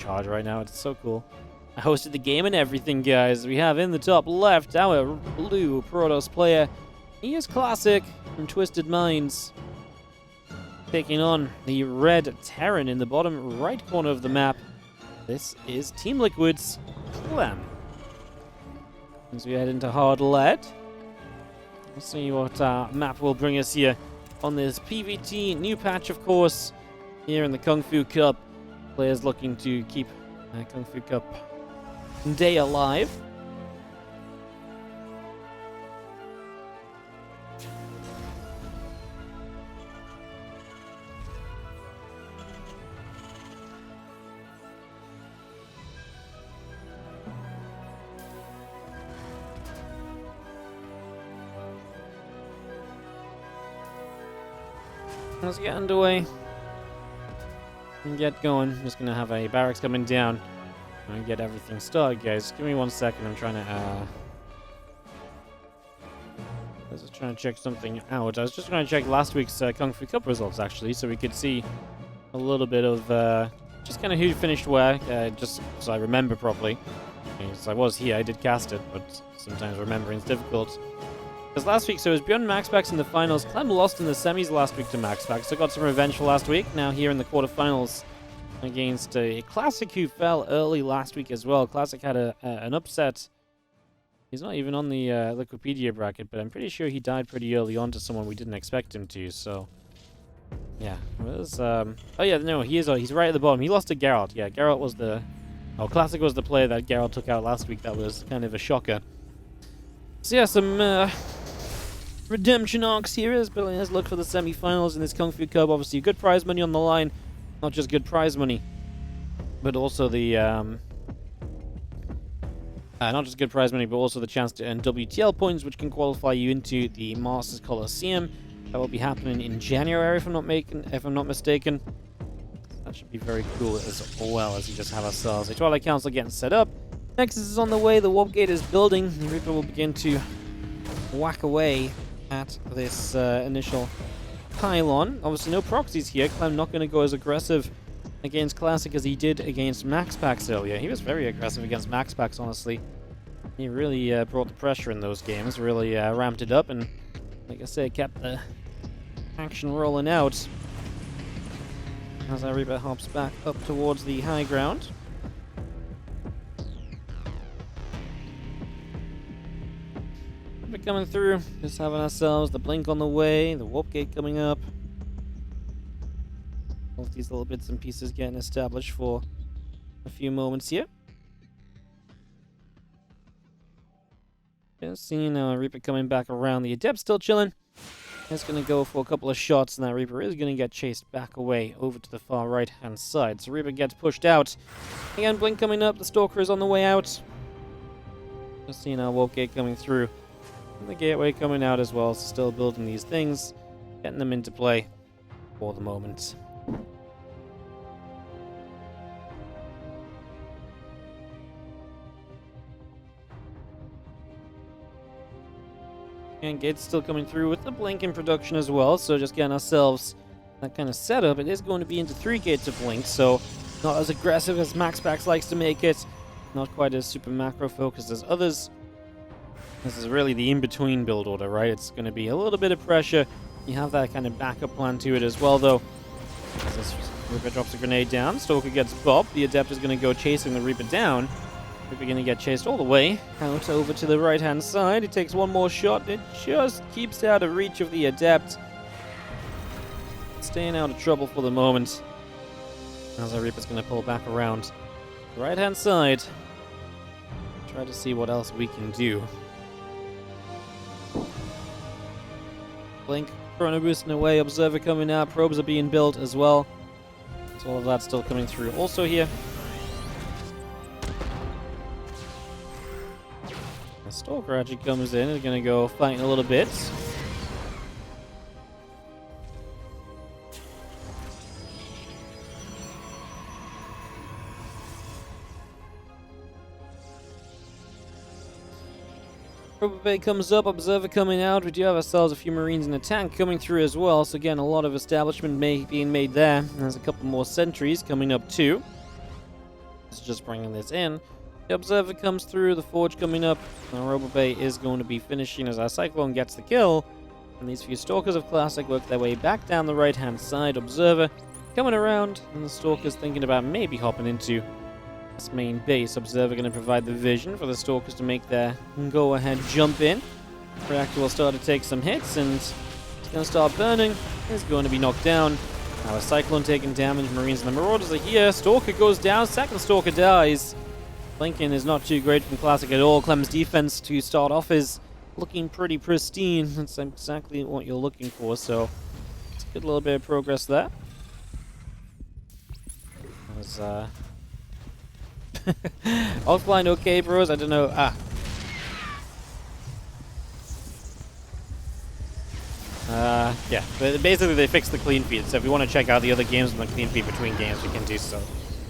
hard right now. It's so cool. I hosted the game and everything, guys. We have in the top left our blue Protoss player. He is Classic from Twisted Minds, taking on the red Terran in the bottom right corner of the map. This is Team Liquid's Clem. As we head into hard lead, we'll see what map will bring us here on this PvT new patch, of course, here in the Kung Fu Cup. Players looking to keep Kung Fu Cup day alive. Let's get underway and get going. I'm just gonna have a barracks coming down and get everything started, guys. Give me 1 second. I'm trying to check something out. I was just trying to check last week's Kung Fu Cup results, actually, so we could see a little bit of just kind of who finished where, just so I remember properly. Because I was here, I did cast it, but sometimes remembering's difficult. Because last week, so it was beyond MaxPax in the finals. Clem lost in the semis last week to MaxPax, so got some revenge for last week. Now here in the quarterfinals against a Classic who fell early last week as well. Classic had an upset. He's not even on the Liquipedia bracket, but I'm pretty sure he died pretty early on to someone we didn't expect him to, so... yeah, it was, oh yeah, no, he's right at the bottom. He lost to Geralt. Yeah, Geralt was the... oh, Classic was the player that Geralt took out last week. That was kind of a shocker. So yeah, some redemption arcs here as players look for the semi-finals in this Kung Fu Cup. Obviously, good prize money on the line. Not just good prize money, but also the not just good prize money, but also the chance to earn WTL points, which can qualify you into the Masters Coliseum. That will be happening in January, if I'm not mistaken. That should be very cool as well, as we just have ourselves a Twilight Council getting set up. Nexus is on the way. The Warp Gate is building. The Reaper will begin to whack away at this initial pylon. Obviously, no proxies here. Clem not going to go as aggressive against Classic as he did against MaxPax earlier. He was very aggressive against MaxPax, honestly. He really brought the pressure in those games, really ramped it up, and like I say, kept the action rolling out as our Reaper hops back up towards the high ground. We're coming through, just having ourselves the blink on the way, the warp gate coming up. All of these little bits and pieces getting established for a few moments here. Just seeing Reaper coming back around. The Adept still chilling. Just going to go for a couple of shots, and that Reaper is going to get chased back away over to the far right-hand side. So Reaper gets pushed out. Again, blink coming up. The Stalker is on the way out. Just seeing our warp gate coming through. And the gateway coming out as well. So still building these things, getting them into play for the moment. And gate's still coming through with the blink in production as well, so just getting ourselves that kind of setup. It is going to be into 3 gates of blink, so not as aggressive as MaxPax likes to make it, not quite as super macro focused as others. This is really the in-between build order, right? It's going to be a little bit of pressure. You have that kind of backup plan to it as well, though. As this Reaper drops a grenade down, Stalker gets bopped. The Adept is going to go chasing the Reaper down. Reaper going to get chased all the way out over to the right-hand side. It takes one more shot. It just keeps out of reach of the Adept. Staying out of trouble for the moment. As our Reaper's going to pull back around the right-hand side. Try to see what else we can do. Blink, Chrono boosting away, Observer coming out, probes are being built as well. So all of that's still coming through also here. The Stalker actually comes in, is going to go fighting a little bit. Probe Bay comes up, Observer coming out. We do have ourselves a few Marines and a tank coming through as well. So again, a lot of establishment being made there. There's a couple more sentries coming up too. just bringing this in. The Observer comes through, the Forge coming up, and Robo Bay is going to be finishing as our Cyclone gets the kill. And these few Stalkers of Classic work their way back down the right-hand side. Observer coming around, and the Stalkers thinking about maybe hopping into this main base. Observer going to provide the vision for the Stalkers to make their go-ahead jump in. Reactor will start to take some hits, and it's going to start burning. It's going to be knocked down. Now a Cyclone taking damage. Marines and the Marauders are here. Stalker goes down. Second Stalker dies. Flanking is not too great from Classic at all. Clem's defense to start off is looking pretty pristine. That's exactly what you're looking for, so it's a good little bit of progress there. Was offline okay, bros? I don't know. Yeah, but basically they fixed the clean feed, so if we want to check out the other games on the clean feed between games, we can do so.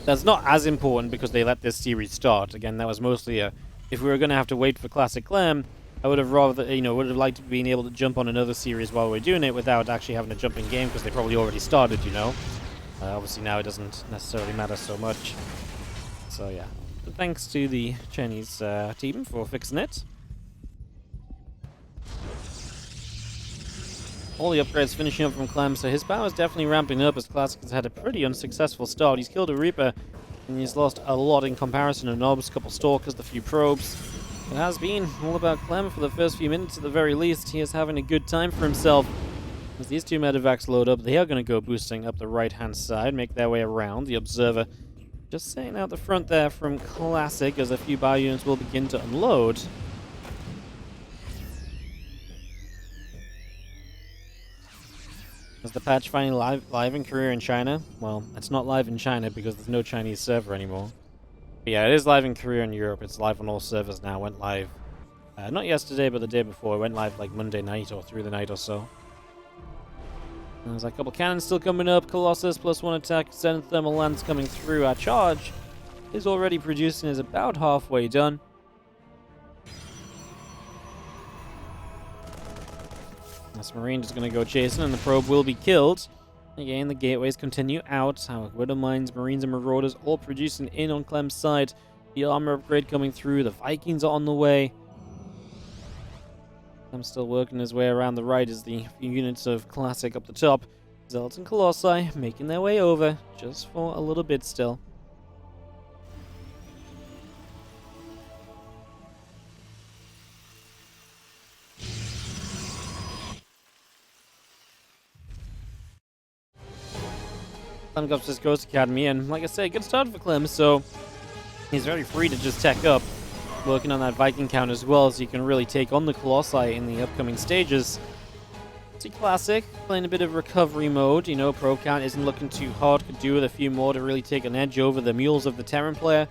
That's not as important because they let this series start. Again, that was mostly if we were going to have to wait for Classic Clem, I would have rather, would have liked being able to jump on another series while we're doing it without actually having to jump in game because they probably already started, Obviously now it doesn't necessarily matter so much. So yeah, but thanks to the Chinese team for fixing it. All the upgrades finishing up from Clem, so his power is definitely ramping up as Classic has had a pretty unsuccessful start. He's killed a Reaper, and he's lost a lot in comparison to Nobs, a couple Stalkers, the few probes. It has been all about Clem for the first few minutes at the very least. He is having a good time for himself. As these two medevacs load up, they are going to go boosting up the right-hand side, make their way around. The Observer just staying out the front there from Classic as a few bio units will begin to unload. Is the patch finally live in Korea and China? Well, it's not live in China because there's no Chinese server anymore. But yeah, it is live in Korea and Europe. It's live on all servers now. Went live, not yesterday, but the day before. It went live like Monday night or through the night or so. And there's a couple cannons still coming up. Colossus +1 attack. Zen Thermal Lance coming through. Our charge is already producing, is about halfway done. This Marine is going to go chasing, and the probe will be killed. Again, the gateways continue out. Our Widow Mines, Marines, and Marauders all producing in on Clem's side. The armor upgrade coming through. The Vikings are on the way. Clem still working his way around the right as the few units of Classic up the top. Zealots and Colossi making their way over, just for a little bit still. Clem got his Ghost Academy, and like I say, good start for Clem, so he's very free to just tech up, working on that Viking count as well, so you can really take on the Colossi in the upcoming stages. See Classic playing a bit of recovery mode, pro count isn't looking too hard, could do with a few more to really take an edge over the mules of the Terran player.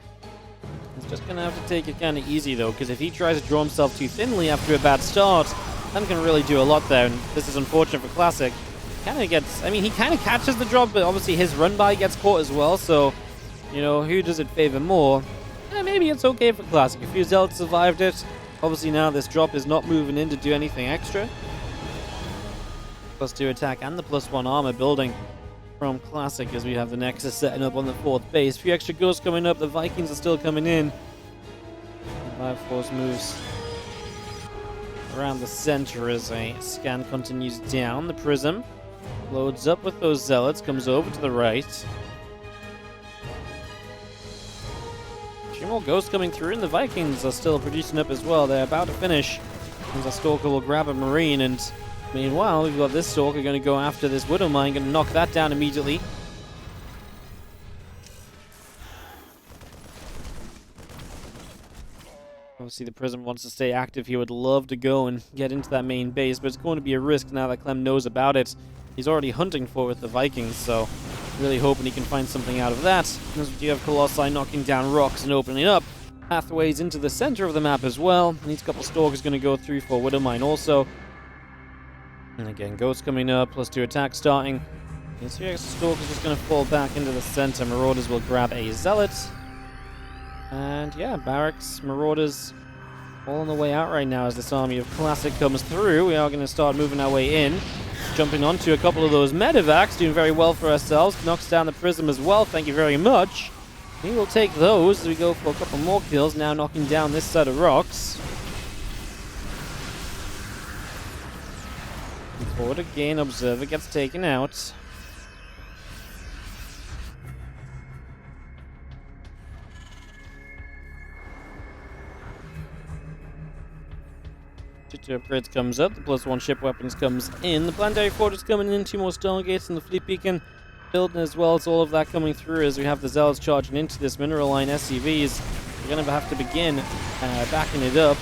He's just gonna have to take it kind of easy though, because if he tries to draw himself too thinly after a bad start, Clem can really do a lot there, and this is unfortunate for Classic. He kind of catches the drop, but obviously his run-by gets caught as well, so, who does it favor more? Maybe it's okay for Classic. A few Zealots survived it. Obviously now this drop is not moving in to do anything extra. +2 attack and the +1 armor building from Classic as we have the Nexus setting up on the 4th base. A few extra ghosts coming up. The Vikings are still coming in. Fire Force moves around the center as a scan continues down. The Prism loads up with those Zealots, comes over to the right. A few more ghosts coming through, and the Vikings are still producing up as well. They're about to finish. As a Stalker will grab a Marine, and meanwhile, we've got this Stalker going to go after this Widow Mine, going to knock that down immediately. Obviously, the Prism wants to stay active. He would love to go and get into that main base, but it's going to be a risk now that Clem knows about it. He's already hunting for it with the Vikings, so really hoping he can find something out of that. As we do have Colossi knocking down rocks and opening up pathways into the center of the map as well. And these couple Stalkers going to go through for Widow Mine also. And again, Ghosts coming up, +2 attack starting. These 3 extra Stalkers just going to fall back into the center. Marauders will grab a Zealot. And yeah, Barracks, Marauders, all on the way out right now as this army of Classic comes through. We are going to start moving our way in. Jumping onto a couple of those medevacs, doing very well for ourselves. Knocks down the Prism as well, thank you very much. He will take those as we go for a couple more kills, now knocking down this set of rocks. Forward again, Observer gets taken out. Two upgrades comes up, the +1 ship weapons comes in, the planetary fortress coming in, 2 more Stargates and the fleet beacon building as well. It's all of that coming through as we have the Zealots charging into this mineral line SCVs. We're going to have to begin backing it up.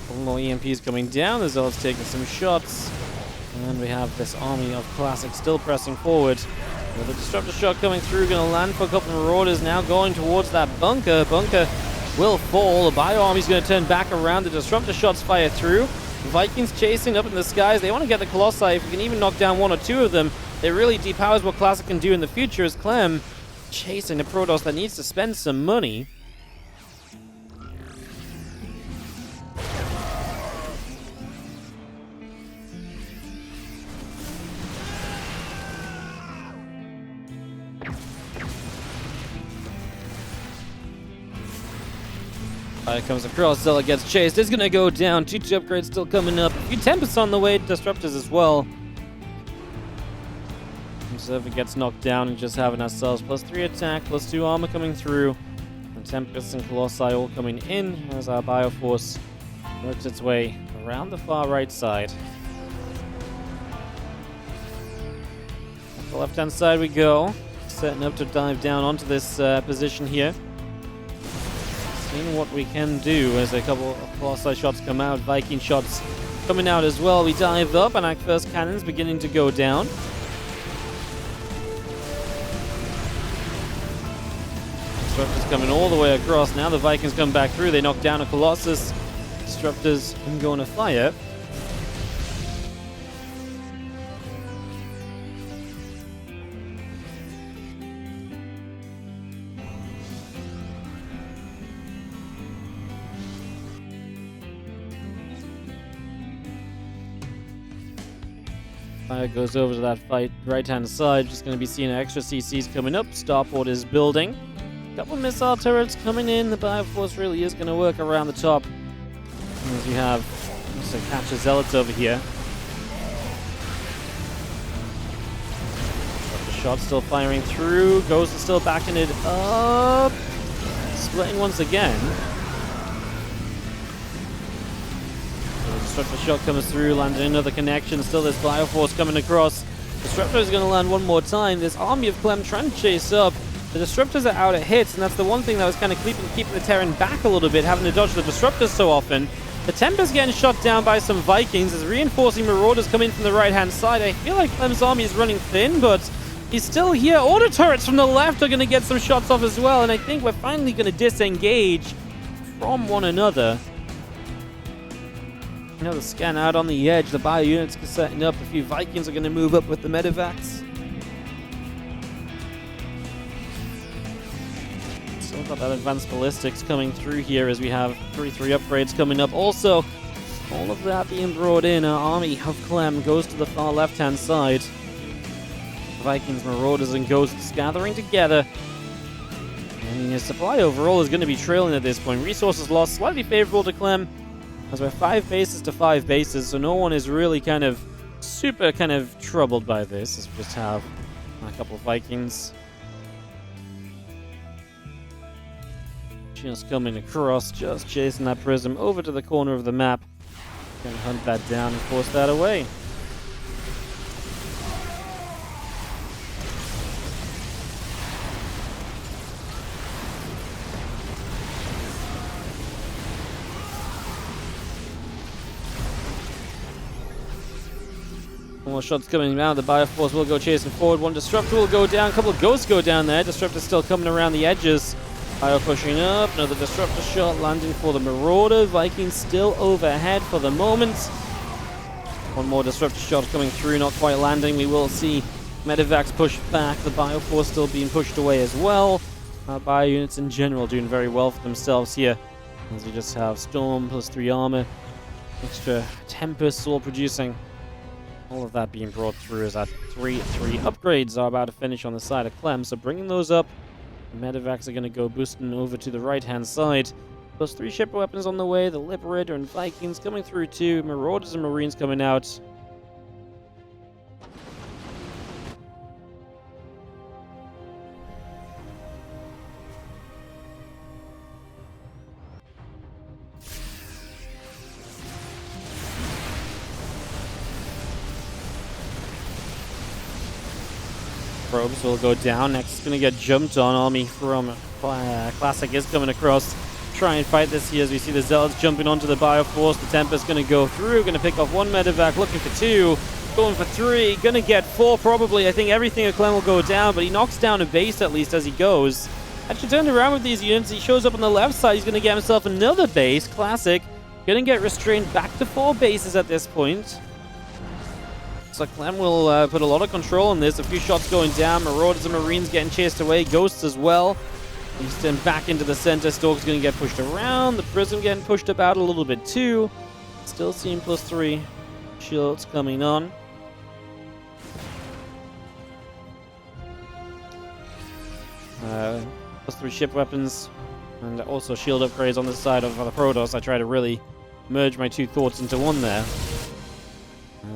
One more EMPs coming down, the Zealots taking some shots. And we have this army of Classic still pressing forward. With a Disruptor shot coming through, going to land for a couple of Marauders, now going towards that bunker. Bunker will fall. The Bio Army's going to turn back around. The Disruptor shots fire through. The Vikings chasing up in the skies. They want to get the Colossi. If we can even knock down 1 or 2 of them, it really depowers what Classic can do in the future, as Clem chasing a Protoss that needs to spend some money. Comes across, Zella gets chased, it's gonna go down, 2 upgrades still coming up, a few Tempests on the way, Disruptors as well. Observer gets knocked down and just having ourselves +3 attack, +2 armor coming through, and Tempests and Colossi all coming in as our Bioforce works its way around the far right side. Off the left hand side we go, setting up to dive down onto this position here. Seeing what we can do as a couple of Colossi shots come out, Viking shots coming out as well. We dive up and our first cannons beginning to go down. Disruptors coming all the way across. Now the Vikings come back through. They knock down a Colossus. Disruptors going to fire. Fire goes over to that fight right-hand side. Just going to be seeing extra CCs coming up. Starport is building. Couple missile turrets coming in. The Bioforce really is going to work around the top. As you have also catch a Zealots over here. The shot still firing through. Ghost is still backing it up. Splitting once again. Disruptor shot comes through, landing another connection. Still this Bioforce coming across. Disruptor is going to land one more time. This army of Clem trying to chase up. The Disruptors are out at hits, and that's the one thing that was kind of keeping the Terran back a little bit, having to dodge the Disruptors so often. The Tempest getting shot down by some Vikings as reinforcing Marauders come in from the right-hand side. I feel like Clem's army is running thin, but he's still here. Auto turrets from the left are going to get some shots off as well, and I think we're finally going to disengage from one another. Another scan out on the edge. The bio units are setting up. A few Vikings are going to move up with the medevacs. Still got that advanced ballistics coming through here as we have 3 upgrades coming up. Also, all of that being brought in. Our army of Clem goes to the far left-hand side. Vikings, Marauders, and Ghosts gathering together. And his supply overall is going to be trailing at this point. Resources lost, slightly favorable to Clem. As we're 5 bases to 5 bases, so no one is really super troubled by this. As we just have a couple of Vikings just coming across, just chasing that prism over to the corner of the map. Gonna hunt that down and force that away. More shots coming out. The Bioforce will go chasing forward. One Disruptor will go down. A couple of Ghosts go down there. Disruptor still coming around the edges. Bio pushing up. Another Disruptor shot landing for the Marauder. Vikings still overhead for the moment. One more Disruptor shot coming through. Not quite landing. We will see medevacs push back. The Bioforce still being pushed away as well. Bio units in general doing very well for themselves here. As we just have Storm +3 armor. Extra Tempests all producing. All of that being brought through as our 3 upgrades are about to finish on the side of Clem. So bringing those up Medevacs are going to go boosting over to the right-hand side. Plus 3 shipper weapons on the way. The Liberator and Vikings coming through too. Marauders and Marines coming out. Probes will go down. Next is going to get jumped on. Army from Classic is coming across. Try and fight this here as we see the Zealots jumping onto the Bioforce. The Tempest going to go through. Going to pick off 1 medevac. Looking for 2. Going for 3. Going to get 4 probably. I think everything at Clem will go down, but he knocks down a base at least as he goes. Actually turned around with these units. He shows up on the left side. He's going to get himself another base. Classic. Going to get restrained back to 4 bases at this point. So Clem will put a lot of control on this. A few shots going down. Marauders and Marines getting chased away. Ghosts as well. He's then back into the center. Stork's going to get pushed around. The Prism getting pushed about a little bit too. Still seeing +3 shields coming on. +3 ship weapons. And also shield upgrades on the side of the Protoss. I try to really merge my 2 thoughts into one there.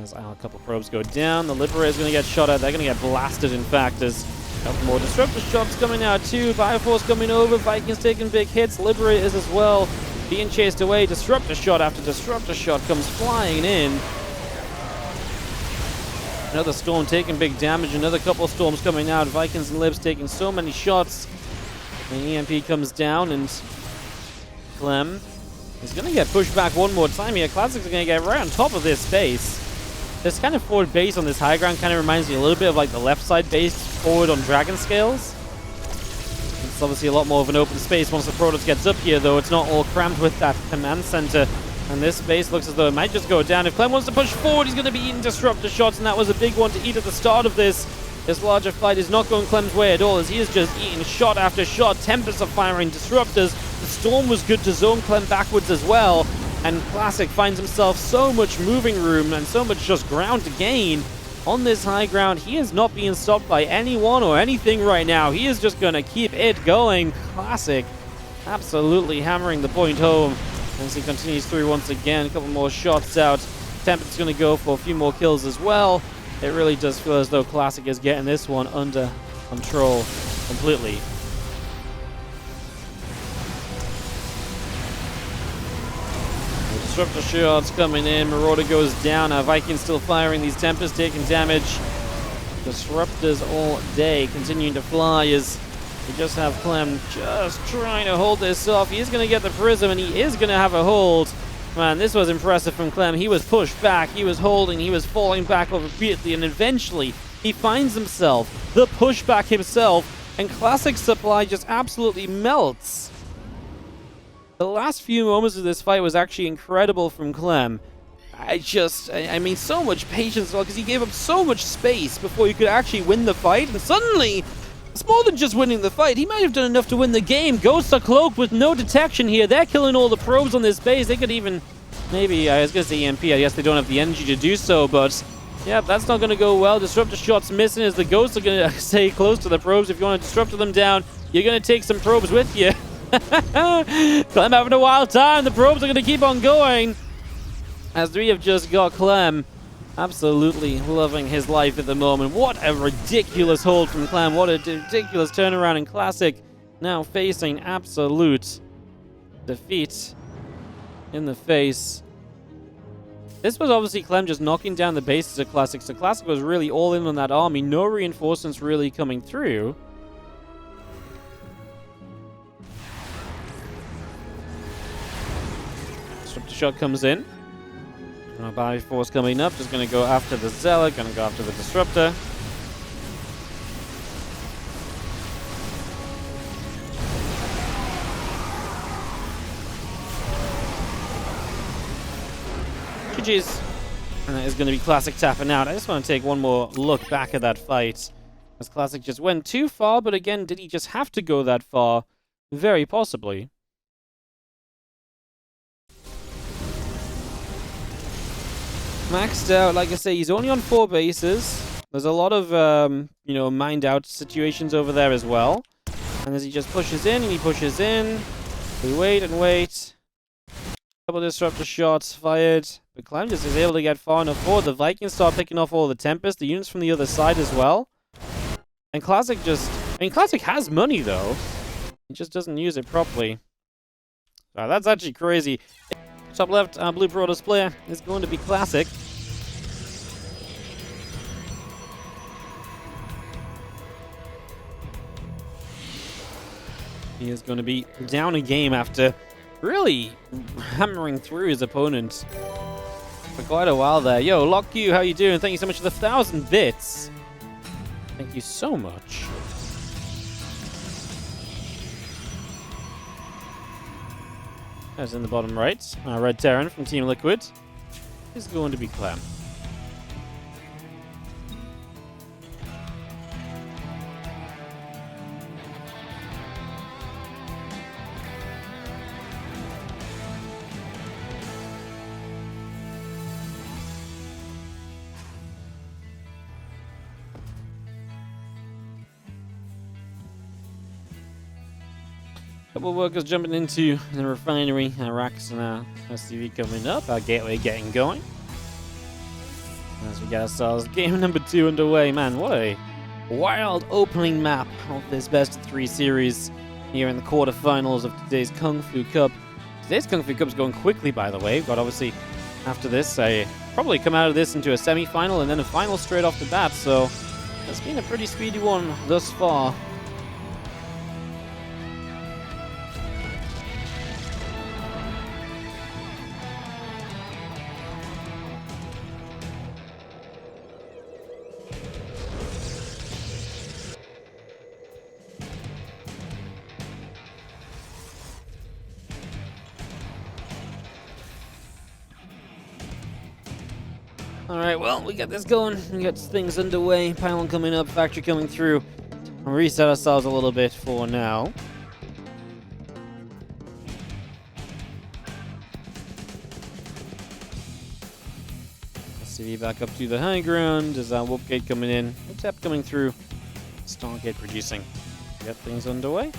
As a couple probes go down, the Liberator is going to get shot at. They're going to get blasted, in fact, as a couple more Disruptor shots coming out too. Bioforce coming over, Vikings taking big hits. Liberator is as well being chased away. Disruptor shot after Disruptor shot comes flying in. Another Storm taking big damage. Another couple Storms coming out. Vikings and Libs taking so many shots. The EMP comes down, and Clem is going to get pushed back one more time here. Classics are going to get right on top of this base. This kind of forward base on this high ground kind of reminds me a little bit of like the left side base forward on Dragon Scales. It's obviously a lot more of an open space once the Protoss gets up here, though. It's not all crammed with that command center. And this base looks as though it might just go down. If Clem wants to push forward, he's going to be eating Disruptor shots, and that was a big one to eat at the start of this. This larger fight is not going Clem's way at all, as he is just eating shot after shot. Tempests are firing Disruptors. The Storm was good to zone Clem backwards as well. And Classic finds himself so much moving room and so much just ground to gain on this high ground. He is not being stopped by anyone or anything right now. He is just going to keep it going. Classic absolutely hammering the point home as he continues through once again. A couple more shots out. Tempest's going to go for a few more kills as well. It really does feel as though Classic is getting this one under control completely. Disruptor shots coming in. Marauder goes down. Vikings still firing. These Tempests taking damage. Disruptors all day continuing to fly as we just have Clem just trying to hold this off. He is going to get the Prism, and he is going to have a hold. Man, this was impressive from Clem. He was pushed back. He was holding. He was falling back repeatedly, and eventually he finds himself the pushback himself, and Classic supply just absolutely melts. The last few moments of this fight was actually incredible from Clem. I mean, so much patience as well, because he gave up so much space before you could actually win the fight, and suddenly, it's more than just winning the fight. He might have done enough to win the game. Ghosts are cloaked with no detection here. They're killing all the probes on this base. They could even, maybe, I was going to say EMP. I guess they don't have the energy to do so, but yeah, that's not going to go well. Disruptor shots missing as the Ghosts are going to stay close to the probes. If you want to disrupt them down, you're going to take some probes with you. Clem having a wild time. The probes are going to keep on going as we have just got Clem absolutely loving his life at the moment. What a ridiculous hold from Clem. What a ridiculous turnaround in Classic. Now facing absolute defeat in the face. This was obviously Clem just knocking down the bases of Classic. So Classic was really all in on that army. No reinforcements really coming through. Disruptor shot comes in. Bioforce coming up. Just going to go after the Zealot. Going to go after the Disruptor. GG's. And that is going to be Classic tapping out. I just want to take one more look back at that fight. As Classic just went too far, but again, did he just have to go that far? Very possibly. Maxed out, like I say, he's only on 4 bases. There's a lot of, mined out situations over there as well. And as he just pushes in, and he pushes in, we wait and wait. Couple disruptor shots fired, but Clem just is able to get far enough forward. The Vikings start picking off all the Tempest, the units from the other side as well. And Classic just... I mean, Classic has money, though. He just doesn't use it properly. That's actually crazy. Top left, Blue Protoss player is going to be Classic. He is going to be down a game after really hammering through his opponent for quite a while there. Yo, Lock you, how you doing? Thank you so much for the 1,000 bits. Thank you so much. That's in the bottom right. Red Terran from Team Liquid is going to be Clem. Couple of workers jumping into the refinery. Racks and STV coming up. Our gateway getting going. As we get ourselves game number 2 underway. Man, what a wild opening map of this best of 3 series here in the quarterfinals of today's Kung Fu Cup. Today's Kung Fu Cup is going quickly, by the way. We've got obviously after this, probably come out of this into a semi-final and then a final straight off the bat. So it's been a pretty speedy one thus far. Alright, well, we got this going. We got things underway. Pylon coming up, factory coming through. We'll reset ourselves a little bit for now. SCV back up to the high ground. There's our Warp Gate coming in. Tap coming through. Stargate producing. Get things underway.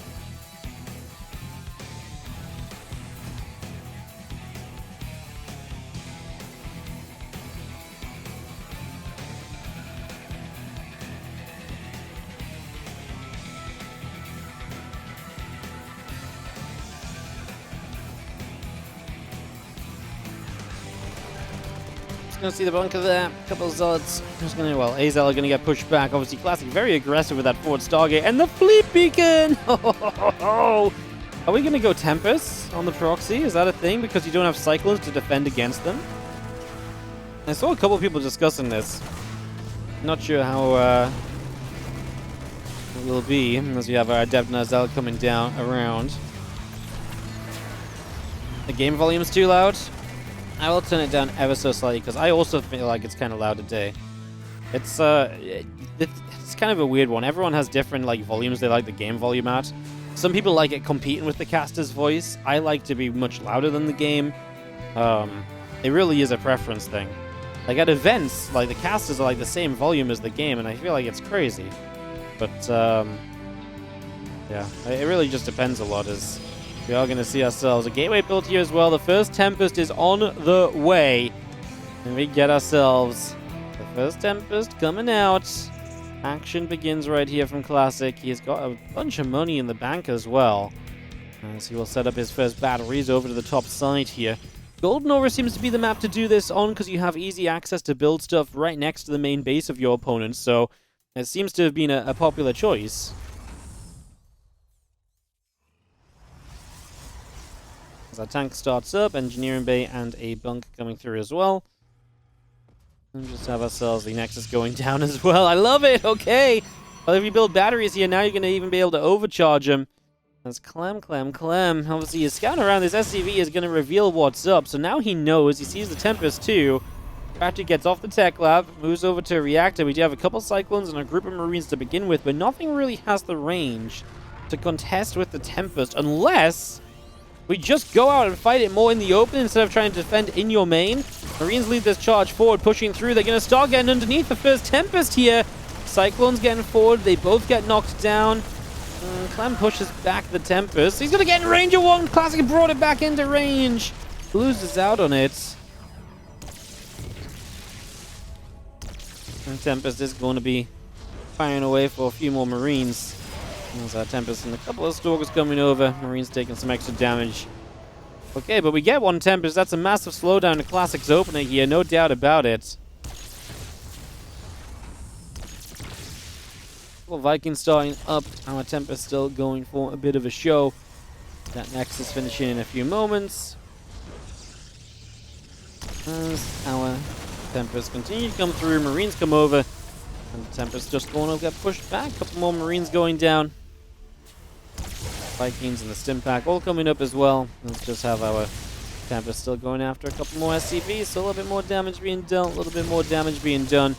Gonna see the bunker there. Couple of Zods. Just gonna, well, AZL are gonna get pushed back. Obviously, Classic very aggressive with that forward Stargate and the fleet beacon. Are we gonna go Tempest on the proxy? Is that a thing? Because you don't have Cyclones to defend against them. I saw a couple of people discussing this. Not sure how it will be as we have our Adept Nazel coming down around. The game volume's too loud. I will turn it down ever so slightly because I also feel like it's kind of loud today. It's kind of a weird one. Everyone has different like volumes they like the game volume at. Some people like it competing with the caster's voice. I like to be much louder than the game. It really is a preference thing. Like at events, like the casters are like the same volume as the game, and I feel like it's crazy. But yeah, it really just depends a lot. As we are going to see ourselves a gateway built here as well. The first Tempest is on the way. And we get ourselves the first Tempest coming out. Action begins right here from Classic. He's got a bunch of money in the bank as well. As he will set up his first batteries over to the top side here. Golden Aura seems to be the map to do this on because you have easy access to build stuff right next to the main base of your opponent. So it seems to have been a popular choice. As our tank starts up, engineering bay and a bunk coming through as well. And just have ourselves the Nexus going down as well. I love it! Okay! Well, if you build batteries here, now you're going to even be able to overcharge them. That's Clem. Obviously, his scout around this SCV is going to reveal what's up. So now he knows. He sees the Tempest too. Factory gets off the tech lab, moves over to a reactor. We do have a couple Cyclones and a group of Marines to begin with, but nothing really has the range to contest with the Tempest unless we just go out and fight it more in the open instead of trying to defend in your main. Marines lead this charge forward, pushing through. They're going to start getting underneath the first Tempest here. Cyclones getting forward. They both get knocked down. Clem pushes back the Tempest. He's going to get in range of one. Classic brought it back into range. Loses out on it. And Tempest is going to be firing away for a few more Marines. There's our Tempest and a couple of Stalkers coming over. Marines taking some extra damage. Okay, but we get one Tempest. That's a massive slowdown to Classic's opener here, no doubt about it. Well, Vikings starting up. Our Tempest still going for a bit of a show. That Nexus finishing in a few moments. As our Tempest continue to come through, Marines come over. And the Tempest just going to get pushed back. A couple more Marines going down. Vikings and the Stim Pack all coming up as well. Let's just have our Tempest still going after a couple more SCVs. So a little bit more damage being dealt, a little bit more damage being done.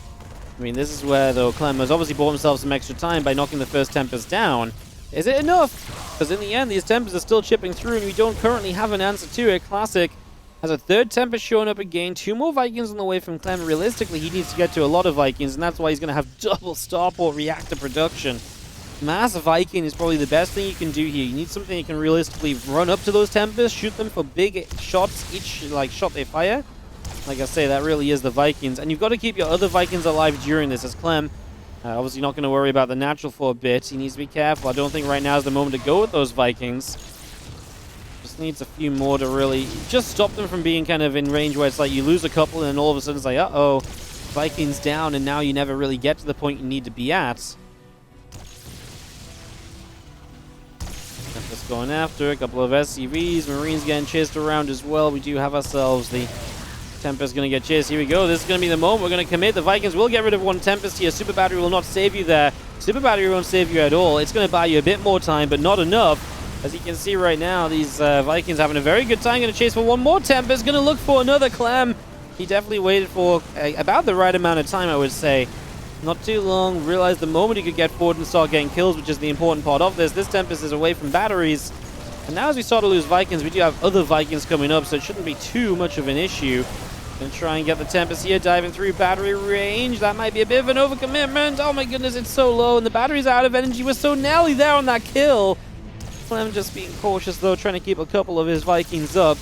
I mean, this is where, though, Clem has obviously bought himself some extra time by knocking the first Tempest down. Is it enough? Because in the end, these Tempests are still chipping through, and we don't currently have an answer to it. Classic has a third Tempest showing up again. 2 more Vikings on the way from Clem. Realistically, he needs to get to a lot of Vikings, and that's why he's going to have double Starport reactor production. Mass Viking is probably the best thing you can do here. You need something you can realistically run up to those Tempests, shoot them for big shots each shot they fire. Like I say, that really is the Vikings. And you've got to keep your other Vikings alive during this, as Clem obviously not going to worry about the natural for a bit. He needs to be careful. I don't think right now is the moment to go with those Vikings. Just needs a few more to really just stop them from being kind of in range where it's like you lose a couple and then all of a sudden it's like, uh-oh, Vikings down, and now you never really get to the point you need to be at. Just going after a couple of SCVs. Marines getting chased around as well. We do have ourselves the Tempest going to get chased. Here we go. This is going to be the moment we're going to commit. The Vikings will get rid of one Tempest here. Super Battery will not save you there. Super Battery won't save you at all. It's going to buy you a bit more time, but not enough. As you can see right now, these Vikings having a very good time. Going to chase for one more Tempest. Going to look for another Clem. He definitely waited for about the right amount of time, I would say. Not too long. Realized the moment he could get forward and start getting kills, which is the important part of this. This Tempest is away from batteries. And now as we start to lose Vikings, we do have other Vikings coming up, so it shouldn't be too much of an issue. Gonna try and get the Tempest here, diving through battery range. That might be a bit of an overcommitment. Oh my goodness, it's so low, and the battery's out of energy. We're so nearly there on that kill. Clem just being cautious, though, trying to keep a couple of his Vikings up.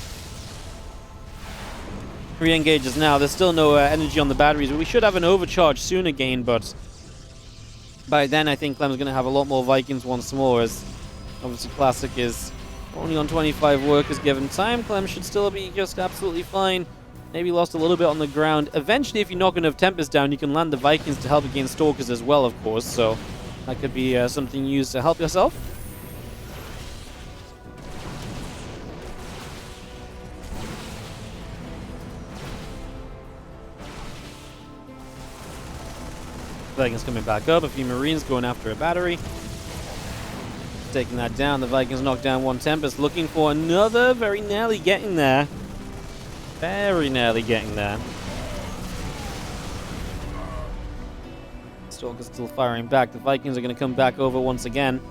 Re-engages now. There's still no energy on the batteries, but we should have an overcharge soon again, but by then I think Clem's going to have a lot more Vikings once more, as obviously Classic is only on 25 workers given time. Clem should still be just absolutely fine. Maybe lost a little bit on the ground. Eventually, if you knock enough Tempest down, you can land the Vikings to help against Stalkers as well, of course. So that could be something used to help yourself. Vikings coming back up. A few Marines going after a battery. Taking that down. The Vikings knock down one Tempest. Looking for another. Very nearly getting there. Very nearly getting there. Stalker's still firing back. The Vikings are going to come back over once again.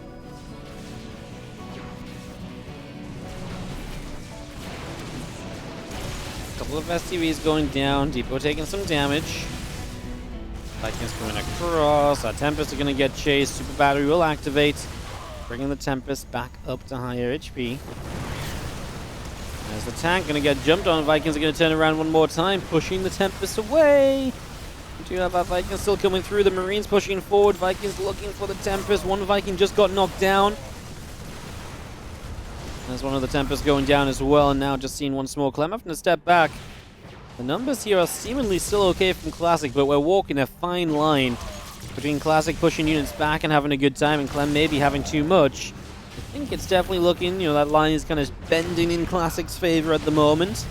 A couple of STVs going down. Depot taking some damage. Vikings coming across. Our Tempests are going to get chased. Super Battery will activate, bringing the Tempest back up to higher HP. There's the tank going to get jumped on. Vikings are going to turn around one more time, pushing the Tempest away. We do have our Vikings still coming through. The Marines pushing forward. Vikings looking for the Tempest. One Viking just got knocked down. There's one of the Tempests going down as well, and now just seeing one small Clem having to step back. The numbers here are seemingly still okay from Classic, but we're walking a fine line between Classic pushing units back and having a good time, and Clem maybe having too much. I think it's definitely looking, that line is kind of bending in Classic's favor at the moment.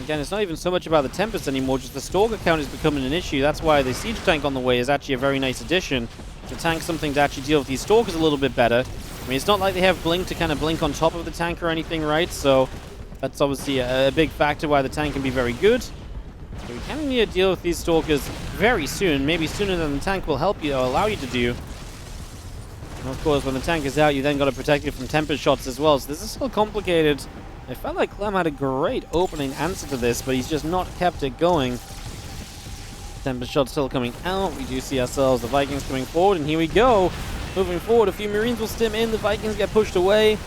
Again, it's not even so much about the Tempest anymore, just the Stalker count is becoming an issue. That's why the Siege Tank on the way is actually a very nice addition. The tank's something to actually deal with these Stalkers a little bit better. I mean, it's not like they have Blink to kind of blink on top of the tank or anything, right? So that's obviously a big factor why the tank can be very good. So we kind of need to deal with these Stalkers very soon, maybe sooner than the tank will help you or allow you to do. And of course, when the tank is out, you then got to protect it from Tempest shots as well. So this is still complicated. I felt like Clem had a great opening answer to this, but he's just not kept it going. Tempest shots still coming out. We do see ourselves the Vikings coming forward, and here we go. moving forward. A few Marines will stim in. The Vikings get pushed away.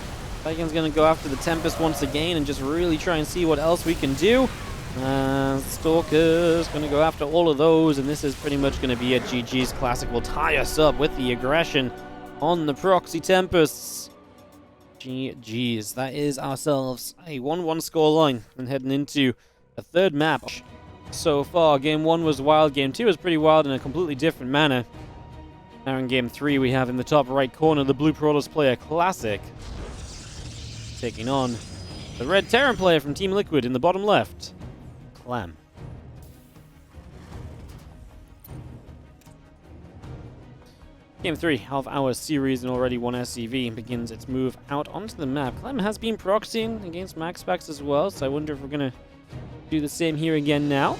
Vikings going to go after the Tempest once again and just really try and see what else we can do. Stalker's going to go after all of those, and this is pretty much going to be it. GG's. Classic will tie us up with the aggression on the Proxy Tempests. GG's. That is ourselves a 1-1 scoreline and heading into a third map. So far, game 1 was wild, game 2 was pretty wild in a completely different manner. Now in game 3, we have in the top right corner the Blue Prowlers player Classic taking on the Red Terran player from Team Liquid in the bottom left, Clem. Game 3 of our series and already one SCV begins its move out onto the map. Clem has been proxying against Max Packs as well, so I wonder if we're going to do the same here again now.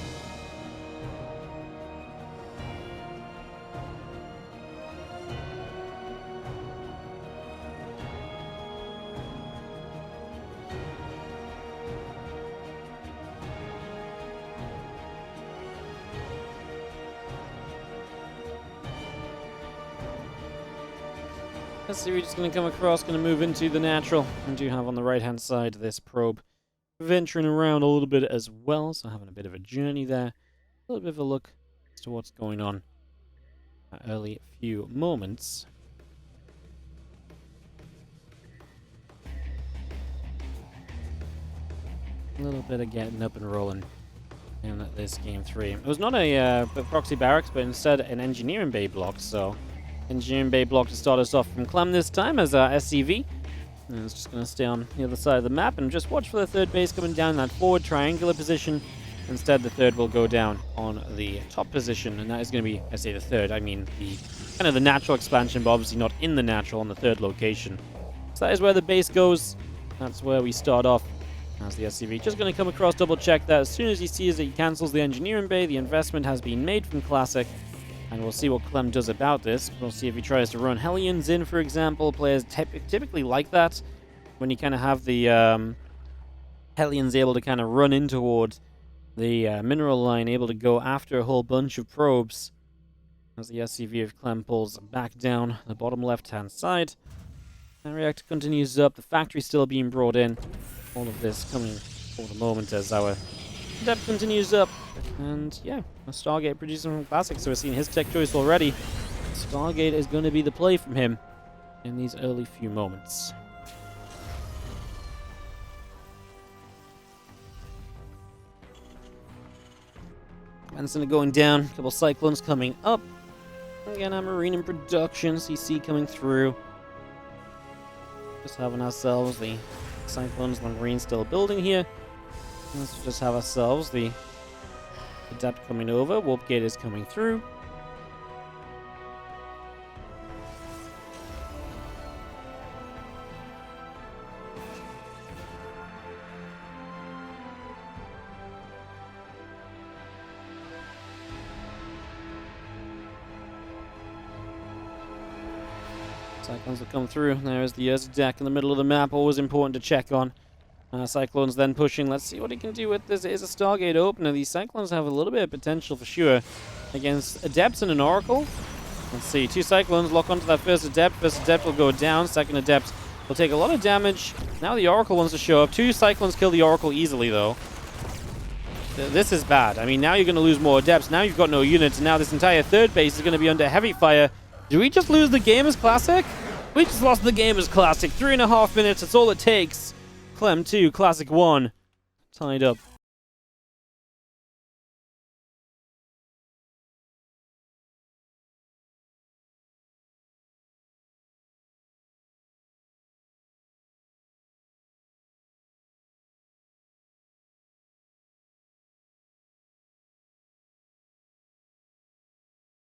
Series is going to come across, going to move into the natural. And do have on the right hand side this probe venturing around a little bit as well, so having a bit of a journey there, a little bit of a look as to what's going on at early few moments. A little bit of getting up and rolling in this game 3. It was not a proxy barracks, but instead an engineering bay block, so engineering bay block to start us off from Clem this time as our SCV. And it's just going to stay on the other side of the map and just watch for the third base coming down in that forward triangular position. Instead, the third will go down on the top position, and that is going to be, I say the third, I mean the kind of the natural expansion, but obviously not in the natural on the third location. So that is where the base goes. That's where we start off as the SCV. Just going to come across, double check that as soon as he sees that he cancels the engineering bay, the investment has been made from Classic. And we'll see what Clem does about this. We'll see if he tries to run Hellions in, for example. Players typically like that, when you kind of have the Hellions able to kind of run in towards the mineral line, able to go after a whole bunch of probes. As the SCV of Clem pulls back down the bottom left-hand side. And reactor continues up. The factory still being brought in. All of this coming for the moment as our depth continues up. And yeah, a Stargate producing from Classic, so we're seeing his tech choice already. Stargate is going to be the play from him in these early few moments. Benson going down, a couple Cyclones coming up. Again, our Marine in production, CC coming through. Just having ourselves the Cyclones, the Marine still building here. Let's just have ourselves the Adept coming over. Warp Gate is coming through. Cyclones will come through. There's the deck in the middle of the map. Always important to check on. Cyclones then pushing. Let's see what he can do with this. It is a Stargate opener. These Cyclones have a little bit of potential for sure against Adepts and an Oracle. Let's see. 2 Cyclones lock onto that first Adept. First Adept will go down. Second Adept will take a lot of damage. Now the Oracle wants to show up. 2 Cyclones kill the Oracle easily, though. This is bad. I mean, now you're going to lose more Adepts. Now you've got no units. And now this entire third base is going to be under heavy fire. Did we just lose the game as Classic? We just lost the game as Classic. 3.5 minutes. That's all it takes. Clem 2, Classic 1. Tied up